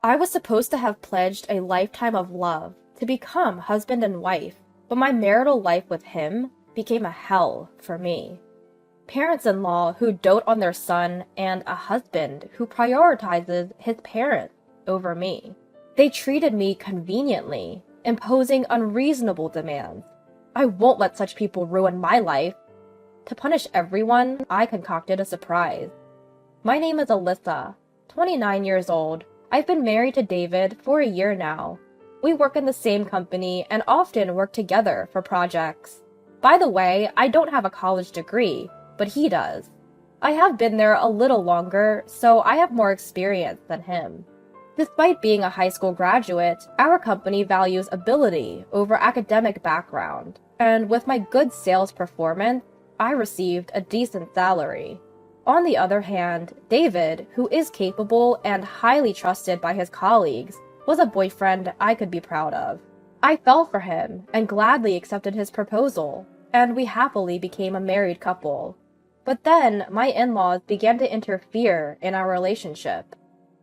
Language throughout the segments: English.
I was supposed to have pledged a lifetime of love to become husband and wife, but my marital life with him became a hell for me. Parents-in-law who dote on their son, and a husband who prioritizes his parents over me. They treated me conveniently, imposing unreasonable demands. I won't let such people ruin my life. To punish everyone, I concocted a surprise. My name is Alyssa, 29 years old. I've been married to David for a year now. We work in the same company and often work together for projects. By the way, I don't have a college degree, but he does. I have been there a little longer, so I have more experience than him. Despite being a high school graduate, our company values ability over academic background, and with my good sales performance, I received a decent salary. On the other hand, David, who is capable and highly trusted by his colleagues, was a boyfriend I could be proud of. I fell for him and gladly accepted his proposal, and we happily became a married couple. But then my in-laws began to interfere in our relationship.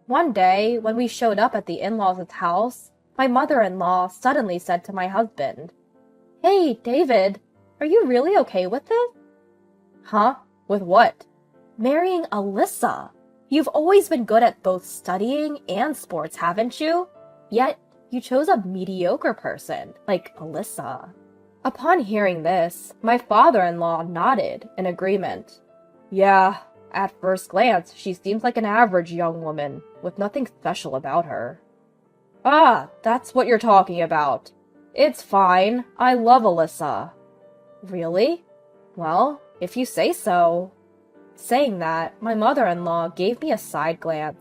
One day, when we showed up at the in-laws' house, my mother-in-law suddenly said to my husband, "Hey, David, are you really okay with this?" "Huh? With what?" "Marrying Alyssa. You've always been good at both studying and sports, haven't you? Yet, you chose a mediocre person, like Alyssa." Upon hearing this, my father-in-law nodded in agreement. "Yeah, at first glance, she seems like an average young woman, with nothing special about her." "Ah, that's what you're talking about. It's fine. I love Alyssa." "Really? Well, if you say so." Saying that, my mother-in-law gave me a side glance.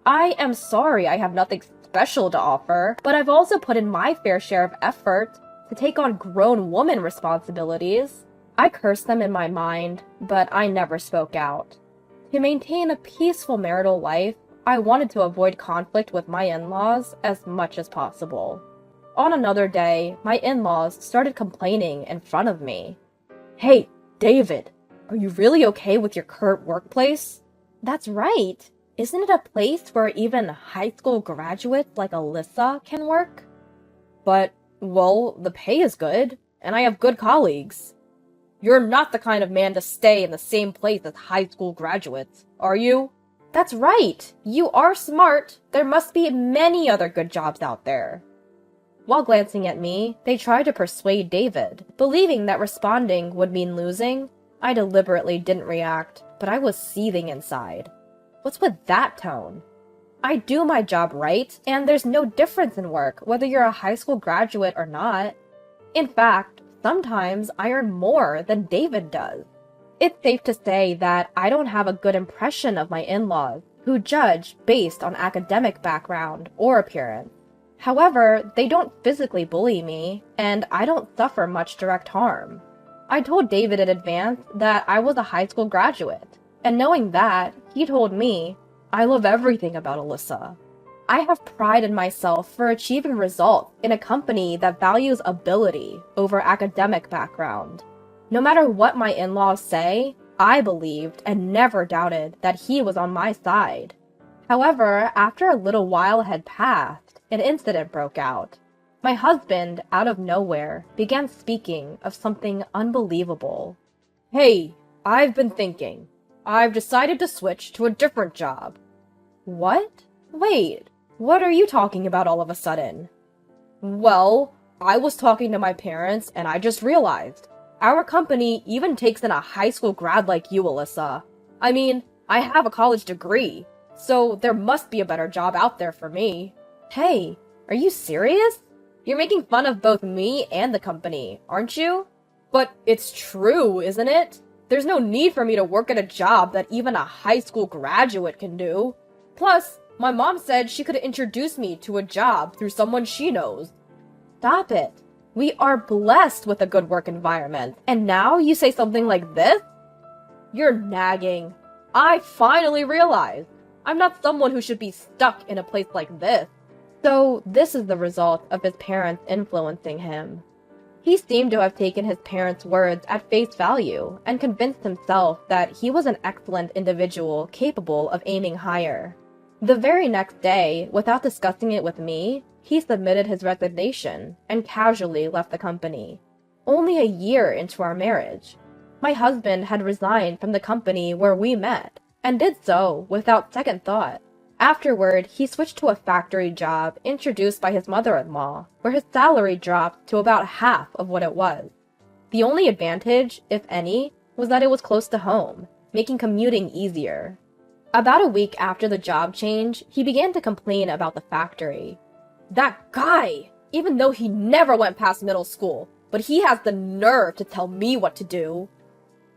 "I am sorry I have nothing special to offer, but I've also put in my fair share of effort to take on grown woman responsibilities." I cursed them in my mind, but I never spoke out. To maintain a peaceful marital life, I wanted to avoid conflict with my in-laws as much as possible. On another day, my in-laws started complaining in front of me. "Hey, David, are you really okay with your current workplace?" "That's right. Isn't it a place where even high school graduates like Alyssa can work?" "But, well, the pay is good, and I have good colleagues." "You're not the kind of man to stay in the same place as high school graduates, are you?" "That's right. You are smart. There must be many other good jobs out there." While glancing at me, they tried to persuade David. Believing that responding would mean losing, I deliberately didn't react, but I was seething inside. What's with that tone? I do my job right, and there's no difference in work whether you're a high school graduate or not. In fact, sometimes I earn more than David does. It's safe to say that I don't have a good impression of my in-laws, who judge based on academic background or appearance. However, they don't physically bully me, and I don't suffer much direct harm. I told David in advance that I was a high school graduate, and knowing that, he told me, "I love everything about Alyssa." I have pride in myself for achieving results in a company that values ability over academic background. No matter what my in-laws say, I believed and never doubted that he was on my side. However, after a little while had passed, an incident broke out. My husband, out of nowhere, began speaking of something unbelievable. "Hey, I've been thinking. I've decided to switch to a different job." "What? Wait, what are you talking about all of a sudden?" "Well, I was talking to my parents and I just realized. Our company even takes in a high school grad like you, Alyssa. I mean, I have a college degree, so there must be a better job out there for me." "Hey, are you serious? You're making fun of both me and the company, aren't you?" "But it's true, isn't it? There's no need for me to work at a job that even a high school graduate can do. Plus, my mom said she could introduce me to a job through someone she knows." "Stop it. We are blessed with a good work environment, and now you say something like this?" "You're nagging. I finally realized. I'm not someone who should be stuck in a place like this." So this is the result of his parents influencing him. He seemed to have taken his parents' words at face value and convinced himself that he was an excellent individual capable of aiming higher. The very next day, without discussing it with me, he submitted his resignation and casually left the company. Only a year into our marriage, my husband had resigned from the company where we met, and did so without second thought. Afterward, he switched to a factory job introduced by his mother-in-law, where his salary dropped to about half of what it was. The only advantage, if any, was that it was close to home, making commuting easier. About a week after the job change, he began to complain about the factory. That guy! Even though he never went past middle school, but he has the nerve to tell me what to do.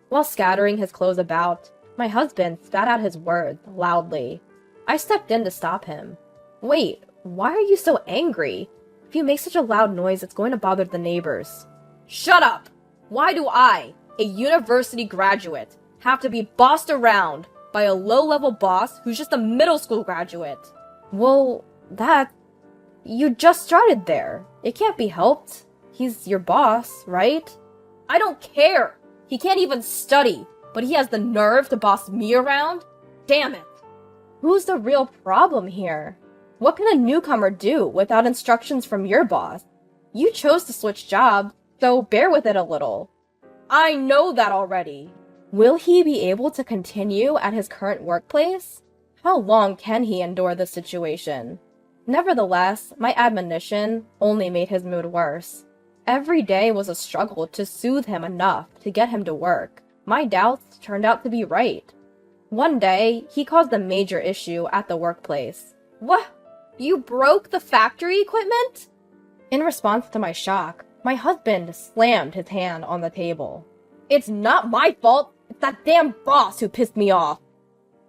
While scattering his clothes about, my husband spat out his words loudly. I stepped in to stop him. Wait, why are you so angry? If you make such a loud noise, it's going to bother the neighbors. Shut up! Why do I, a university graduate, have to be bossed around by a low-level boss who's just a middle school graduate? Well, you just started there. It can't be helped. He's your boss, right? I don't care! He can't even study, but he has the nerve to boss me around? Damn it! Who's the real problem here? What can a newcomer do without instructions from your boss? You chose to switch jobs, so bear with it a little. I know that already. Will he be able to continue at his current workplace? How long can he endure this situation? Nevertheless, my admonition only made his mood worse. Every day was a struggle to soothe him enough to get him to work. My doubts turned out to be right. One day, he caused a major issue at the workplace. What? You broke the factory equipment? In response to my shock, my husband slammed his hand on the table. It's not my fault. It's that damn boss who pissed me off.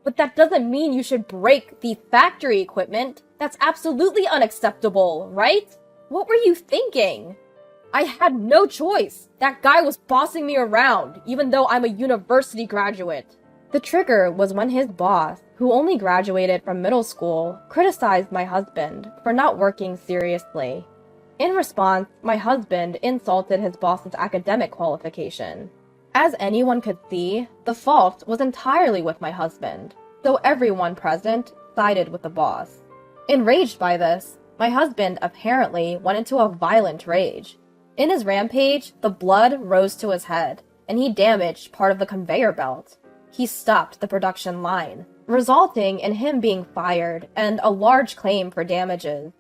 But that doesn't mean you should break the factory equipment. That's absolutely unacceptable, right? What were you thinking? I had no choice. That guy was bossing me around, even though I'm a university graduate. The trigger was when his boss, who only graduated from middle school, criticized my husband for not working seriously. In response, my husband insulted his boss's academic qualification. As anyone could see, the fault was entirely with my husband, so everyone present sided with the boss. Enraged by this, my husband apparently went into a violent rage. In his rampage, the blood rose to his head, and he damaged part of the conveyor belt. He stopped the production line, resulting in him being fired and a large claim for damages.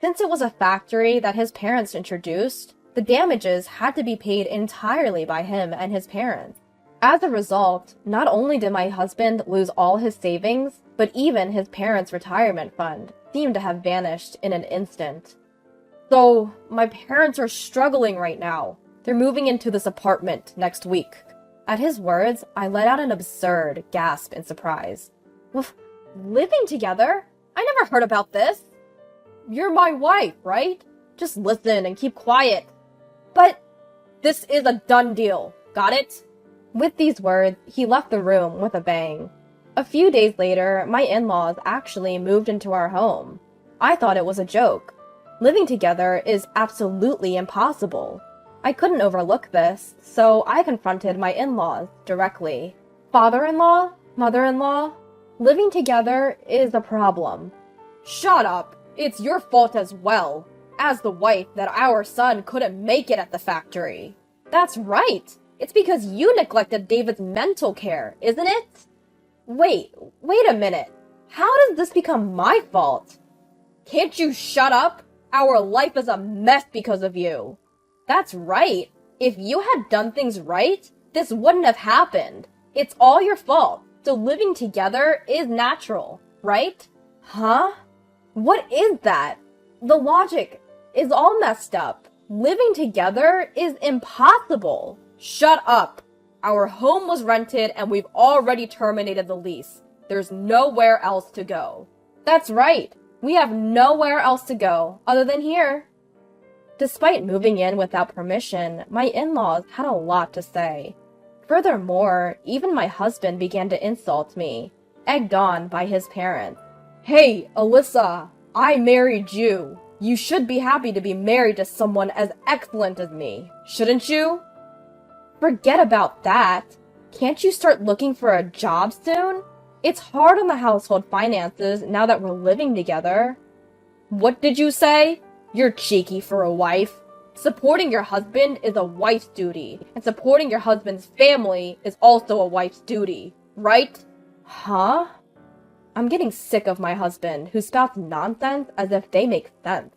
Since it was a factory that his parents introduced, the damages had to be paid entirely by him and his parents. As a result, not only did my husband lose all his savings, but even his parents' retirement fund seemed to have vanished in an instant. So, my parents are struggling right now. They're moving into this apartment next week. At his words, I let out an absurd gasp in surprise. Living together? I never heard about this. You're my wife, right? Just listen and keep quiet. But this is a done deal. Got it? With these words, he left the room with a bang. A few days later, my in-laws actually moved into our home. I thought it was a joke. Living together is absolutely impossible. I couldn't overlook this, so I confronted my in-laws directly. Father-in-law? Mother-in-law? Living together is a problem. Shut up! It's your fault as well, as the wife, that our son couldn't make it at the factory. That's right! It's because you neglected David's mental care, isn't it? Wait a minute. How does this become my fault? Can't you shut up? Our life is a mess because of you. That's right. If you had done things right, this wouldn't have happened. It's all your fault, so living together is natural, right? Huh? What is that? The logic is all messed up. Living together is impossible. Shut up. Our home was rented and we've already terminated the lease. There's nowhere else to go. That's right. We have nowhere else to go other than here. Despite moving in without permission, my in-laws had a lot to say. Furthermore, even my husband began to insult me, egged on by his parents. Hey, Alyssa, I married you. You should be happy to be married to someone as excellent as me, shouldn't you? Forget about that. Can't you start looking for a job soon? It's hard on the household finances now that we're living together. What did you say? You're cheeky for a wife. Supporting your husband is a wife's duty, and supporting your husband's family is also a wife's duty, right? Huh? I'm getting sick of my husband, who spouts nonsense as if they make sense.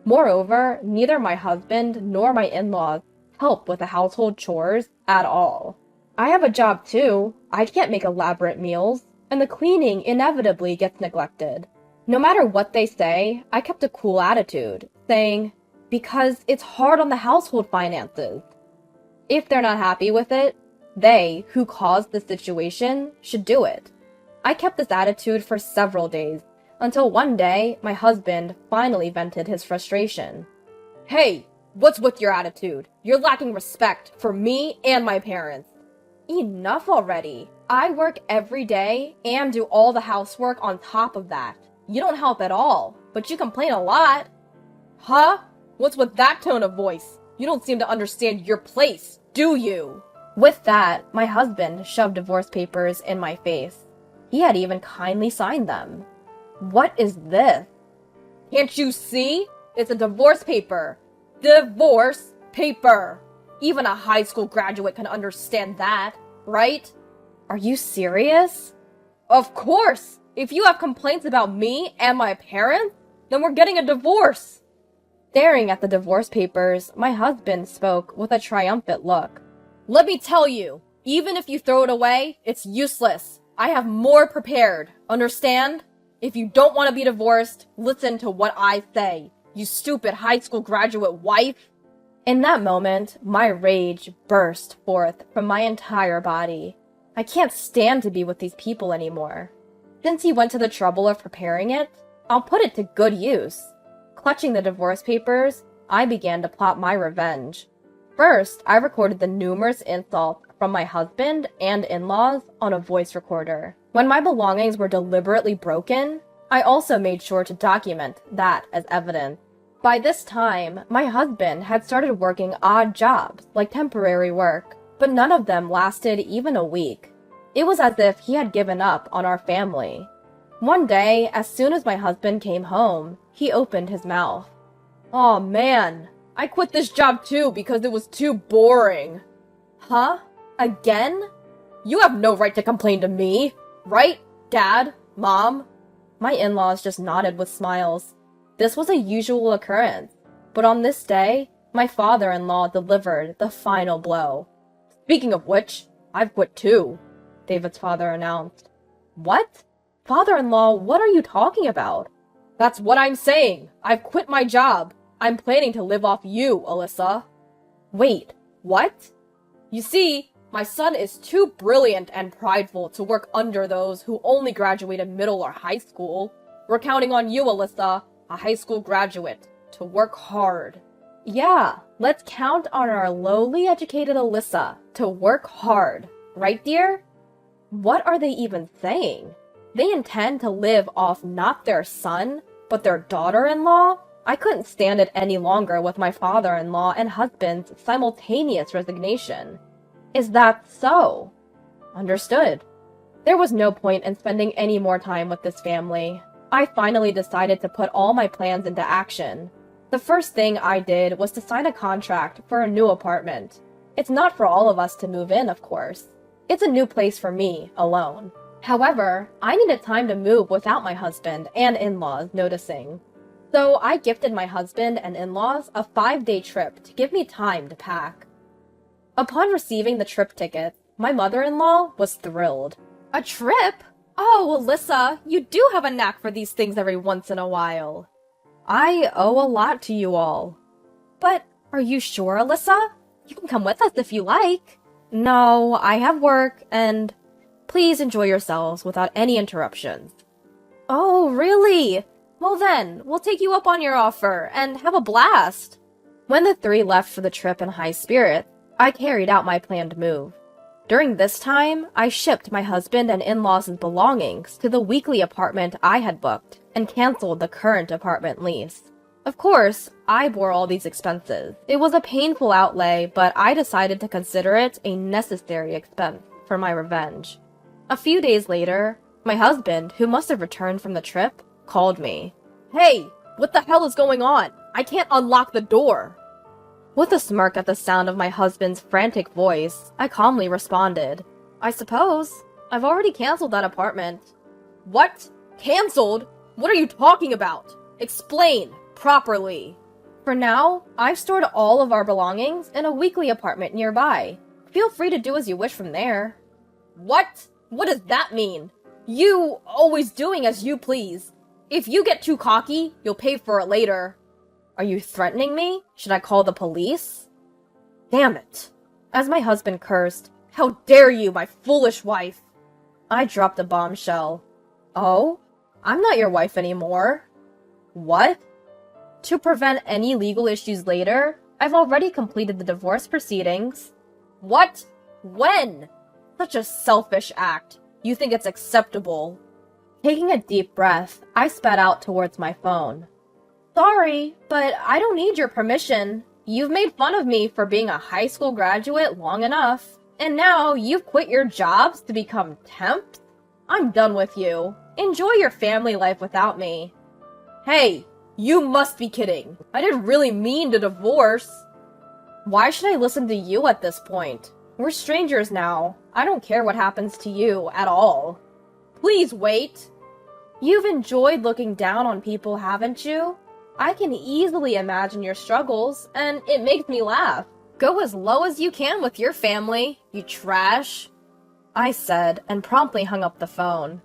Moreover, neither my husband nor my in-laws help with the household chores at all. I have a job too. I can't make elaborate meals, and the cleaning inevitably gets neglected. No matter what they say, I kept a cool attitude, saying, because it's hard on the household finances. If they're not happy with it, they, who caused the situation, should do it. I kept this attitude for several days, until one day, my husband finally vented his frustration. Hey, what's with your attitude? You're lacking respect for me and my parents. Enough already. I work every day and do all the housework on top of that. You don't help at all, but you complain a lot. Huh? What's with that tone of voice? You don't seem to understand your place, do you? With that, my husband shoved divorce papers in my face. He had even kindly signed them. What is this? Can't you see? It's a divorce paper. Divorce paper. Even a high school graduate can understand that, right? Are you serious? Of course! If you have complaints about me and my parents, then we're getting a divorce. Staring at the divorce papers, my husband spoke with a triumphant look. Let me tell you, even if you throw it away, it's useless. I have more prepared, understand? If you don't want to be divorced, listen to what I say, you stupid high school graduate wife. In that moment, my rage burst forth from my entire body. I can't stand to be with these people anymore. Since he went to the trouble of preparing it, I'll put it to good use. Clutching the divorce papers, I began to plot my revenge. First, I recorded the numerous insults from my husband and in-laws on a voice recorder. When my belongings were deliberately broken, I also made sure to document that as evidence. By this time, my husband had started working odd jobs, like temporary work, but none of them lasted even a week. It was as if he had given up on our family. One day, as soon as my husband came home, he opened his mouth. "Aw, man, I quit this job too because it was too boring." Huh? Again? You have no right to complain to me, right, Dad, Mom? My in-laws just nodded with smiles. This was a usual occurrence, but on this day, my father-in-law delivered the final blow. "Speaking of which, I've quit too," David's father announced. "What? Father-in-law, what are you talking about?" "That's what I'm saying. I've quit my job. I'm planning to live off you, Alyssa." "Wait, what?" "You see, my son is too brilliant and prideful to work under those who only graduated middle or high school. We're counting on you, Alyssa, a high school graduate, to work hard." Yeah, let's count on our lowly educated Alyssa to work hard, right, dear? What are they even saying? They intend to live off not their son, but their daughter-in-law? I couldn't stand it any longer with my father-in-law and husband's simultaneous resignation. Is that so? Understood. There was no point in spending any more time with this family. I finally decided to put all my plans into action. The first thing I did was to sign a contract for a new apartment. It's not for all of us to move in, of course. It's a new place for me, alone. However, I needed time to move without my husband and in-laws noticing. So I gifted my husband and in-laws a 5-day trip to give me time to pack. Upon receiving the trip ticket, my mother-in-law was thrilled. "A trip? Oh, Alyssa, you do have a knack for these things every once in a while." "I owe a lot to you all." "But are you sure, Alyssa? You can come with us if you like." "No, I have work, and please enjoy yourselves without any interruptions." "Oh, really? Well then, we'll take you up on your offer, and have a blast." When the three left for the trip in high spirits, I carried out my planned move. During this time, I shipped my husband and in-laws' belongings to the weekly apartment I had booked, and canceled the current apartment lease. Of course, I bore all these expenses. It was a painful outlay, but I decided to consider it a necessary expense for my revenge. A few days later, My husband, who must have returned from the trip, called me. "Hey, what the hell is going on? I can't unlock the door." With a smirk at the sound of my husband's frantic voice, I calmly responded, "I suppose. I've already canceled that apartment." "What? Canceled? What are you talking about? Explain properly." "For now, I've stored all of our belongings in a weekly apartment nearby. Feel free to do as you wish from there." "What? What does that mean? You always doing as you please. If you get too cocky, you'll pay for it later." "Are you threatening me? Should I call the police?" "Damn it." As my husband cursed, "How dare you, my foolish wife!" I dropped a bombshell. "Oh? I'm not your wife anymore." "What?" "To prevent any legal issues later, I've already completed the divorce proceedings." "What? When? Such a selfish act. You think it's acceptable." Taking a deep breath, I spat out towards my phone. "Sorry, but I don't need your permission. You've made fun of me for being a high school graduate long enough, and now you've quit your jobs to become temps? I'm done with you. Enjoy your family life without me." "Hey, you must be kidding. I didn't really mean to divorce." "Why should I listen to you at this point? We're strangers now. I don't care what happens to you at all." "Please wait." "You've enjoyed looking down on people, haven't you? I can easily imagine your struggles, and it makes me laugh. Go as low as you can with your family, you trash," I said, and promptly hung up the phone.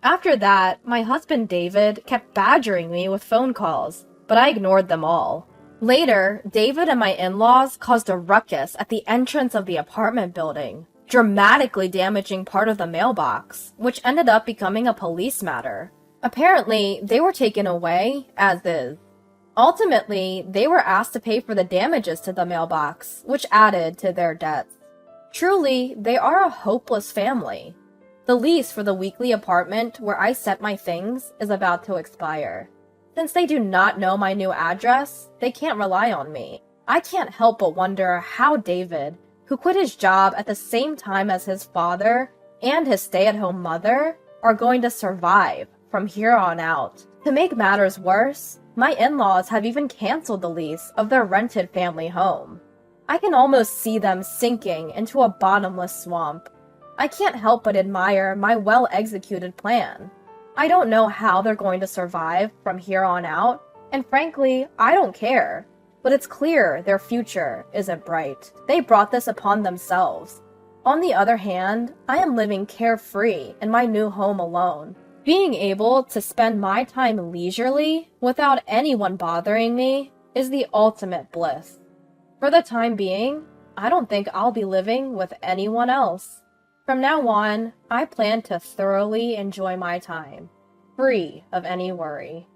After that, my husband David kept badgering me with phone calls, but I ignored them all. Later, David and my in-laws caused a ruckus at the entrance of the apartment building, dramatically damaging part of the mailbox, which ended up becoming a police matter. Apparently, they were taken away as is. Ultimately, they were asked to pay for the damages to the mailbox, which added to their debts. Truly, they are a hopeless family. The lease for the weekly apartment where I set my things is about to expire. Since they do not know my new address, they can't rely on me. I can't help but wonder how David, who quit his job at the same time as his father and his stay-at-home mother, are going to survive from here on out. To make matters worse, my in-laws have even canceled the lease of their rented family home. I can almost see them sinking into a bottomless swamp. I can't help but admire my well-executed plan. I don't know how they're going to survive from here on out, and frankly, I don't care. But it's clear their future isn't bright. They brought this upon themselves. On the other hand, I am living carefree in my new home alone. Being able to spend my time leisurely without anyone bothering me is the ultimate bliss. For the time being, I don't think I'll be living with anyone else. From now on, I plan to thoroughly enjoy my time, free of any worry.